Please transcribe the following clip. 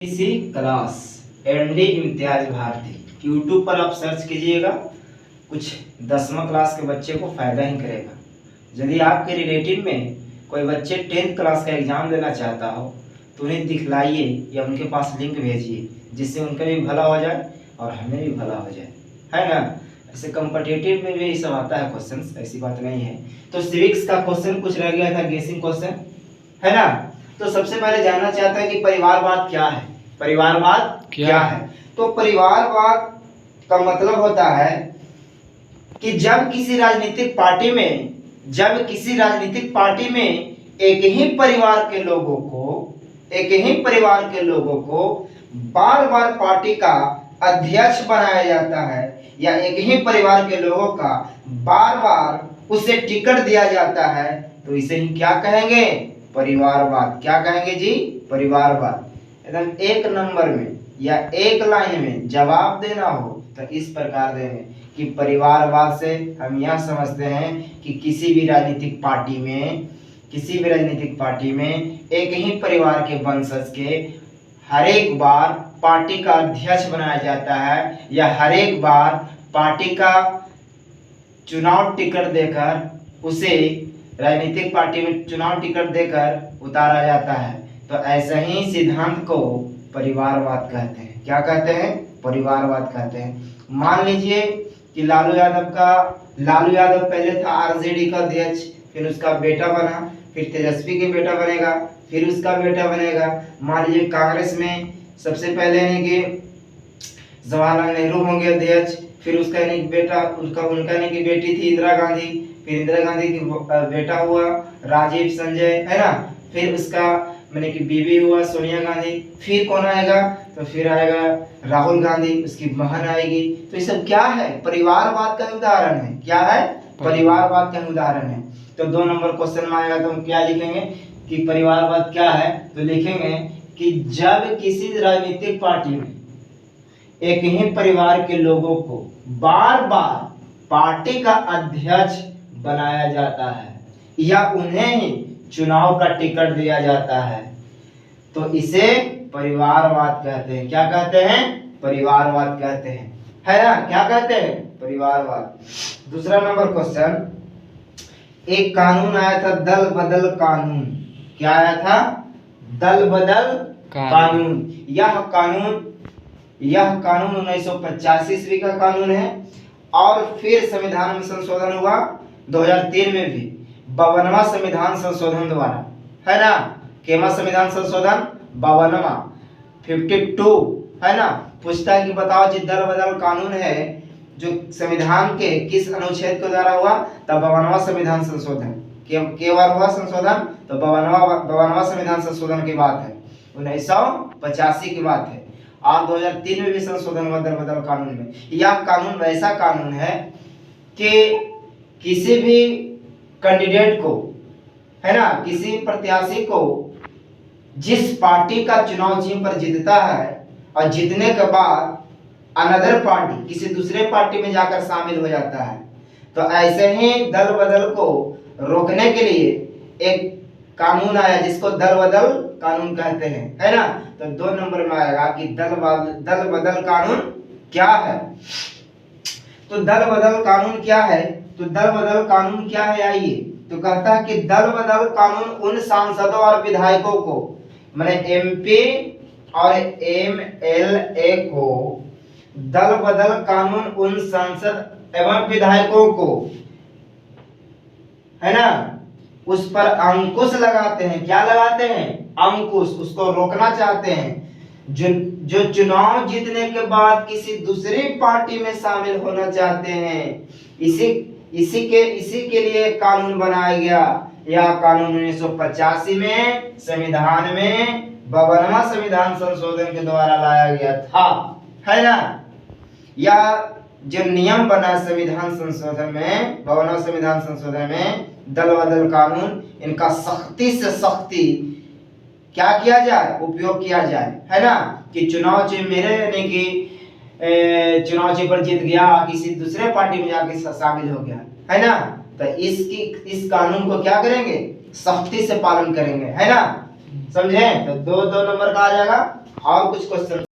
इसी class MD Imtiyaz Bharti YouTube पर आप सर्च कीजिएगा। कुछ 10वीं क्लास के बच्चे को फ़ायदा ही करेगा। यदि आपके रिलेटिव में कोई बच्चे 10th क्लास का एग्ज़ाम देना चाहता हो तो उन्हें दिखलाइए या उनके पास लिंक भेजिए, जिससे उनका भी भला हो जाए और हमें भी भला हो जाए, है ना। ऐसे कम्पिटिटिव में भी ये सब आता है क्वेश्चन, ऐसी बात नहीं है। तो सिविक्स का क्वेश्चन कुछ रह गया था, गेसिंग क्वेश्चन, है ना। तो सबसे पहले जानना चाहता है कि परिवारवाद क्या है। परिवारवाद क्या है? तो परिवारवाद का मतलब होता है कि जब किसी राजनीतिक पार्टी में एक ही परिवार के लोगों को बार बार पार्टी का अध्यक्ष बनाया जाता है, या एक ही परिवार के लोगों का बार बार उसे टिकट दिया जाता है, तो इसे ही क्या कहेंगे? परिवारवाद। क्या कहेंगे जी? परिवारवाद। एकदम एक नंबर में या एक लाइन में जवाब देना हो तो इस प्रकार देंगे कि परिवारवाद से हम यह समझते हैं कि किसी भी राजनीतिक पार्टी में एक ही परिवार के वंशज के हर एक बार पार्टी का अध्यक्ष बनाया जाता है, या हर एक बार पार्टी का चुनाव टिकट देकर उसे राजनीतिक पार्टी में चुनाव टिकट देकर उतारा जाता है। तो ऐसे ही सिद्धांत को परिवारवाद कहते हैं। क्या कहते हैं? परिवारवाद कहते हैं। मान लीजिए कि लालू यादव पहले था आरजेडी का अध्यक्ष, फिर उसका बेटा बना, फिर तेजस्वी के बेटा बनेगा, फिर उसका बेटा बनेगा। मान लीजिए कांग्रेस में सबसे पहले यानी कि जवाहरलाल नेहरू होंगे अध्यक्ष, फिर उसका यानी बेटा उनका यानी कि बेटी थी इंदिरा गांधी, फिर इंदिरा गांधी की बेटा हुआ राजीव संजय, है ना। फिर उसका मैंने कि बीवी हुआ सोनिया गांधी। फिर कौन आएगा? तो फिर आएगा राहुल गांधी, उसकी बहन आएगी। तो ये सब क्या है? परिवारवाद का उदाहरण है। क्या है? परिवारवाद का उदाहरण है। तो 2 नंबर क्वेश्चन में आएगा तो हम क्या लिखेंगे कि परिवारवाद क्या है? तो लिखेंगे कि जब किसी राजनीतिक पार्टी में एक ही परिवार के लोगों को बार बार पार्टी का अध्यक्ष बनाया जाता है, या उन्हें ही चुनाव का टिकट दिया जाता है, तो इसे परिवारवाद कहते हैं। क्या कहते हैं? परिवारवाद कहते हैं, है ना। क्या कहते हैं? परिवारवाद। दूसरा नंबर क्वेश्चन, एक कानून आया था दल बदल कानून। क्या आया था? दल बदल कानून। यह कानून 1985 ईस्वी का कानून है, और फिर संविधान में संशोधन हुआ 2003 में भी 52वां संविधान संशोधन द्वारा, है ना। केमा संविधान संशोधन? 52वां, 52, है ना। पूछता है कि बताओ जी दल बदल कानून है जो संविधान के किस अनुच्छेद के द्वारा हुआ? तब 52वां संविधान संशोधन के बार हुआ संशोधन, तो 52वां संविधान संशोधन की बात है, 1985 की बात है। और 2003 में भी संशोधन हुआ दल बदल कानून में। यह कानून वैसा कानून है कि किसी भी कैंडिडेट को, है ना, किसी प्रत्याशी को जिस पार्टी का चुनाव चिन्ह पर जीतता है और जीतने के बाद अनदर पार्टी किसी दूसरे पार्टी में जाकर शामिल हो जाता है, तो ऐसे ही दल बदल को रोकने के लिए एक कानून आया जिसको दल बदल कानून कहते हैं, है ना। तो 2 नंबर में आएगा कि दल बदल कानून क्या है। तो दल बदल कानून क्या है? तो दल बदल कानून क्या है? आइए, तो कहता है कि दल बदल कानून उन सांसदों और विधायकों को, माने एमपी और एमएलए को, दल बदल कानून उन सांसद एवं विधायकों को, है ना, उस पर अंकुश लगाते हैं। क्या लगाते हैं? अंकुश। उसको रोकना चाहते हैं जो चुनाव जीतने के बाद किसी दूसरी पार्टी में शामिल होना चाहते हैं। इसी के लिए कानून बनाया गया। यह कानून 1985 में संविधान में 52वां संविधान संशोधन के द्वारा लाया गया था, है ना। यह जो नियम बना संविधान संशोधन में, 52वां संविधान संशोधन में दल बदल कानून, इनका सख्ती से सख्ती क्या किया जाए? उपयोग किया जाए, है ना। कि चुनाव चिन्ह मेरे यानी कि चुनाव चिन्ह पर जीत गया, किसी दूसरे पार्टी में जाके शामिल हो गया, है ना। तो इस कानून को क्या करेंगे? सख्ती से पालन करेंगे, है ना। समझे? तो 2 2 नंबर का आ जाएगा। और कुछ क्वेश्चन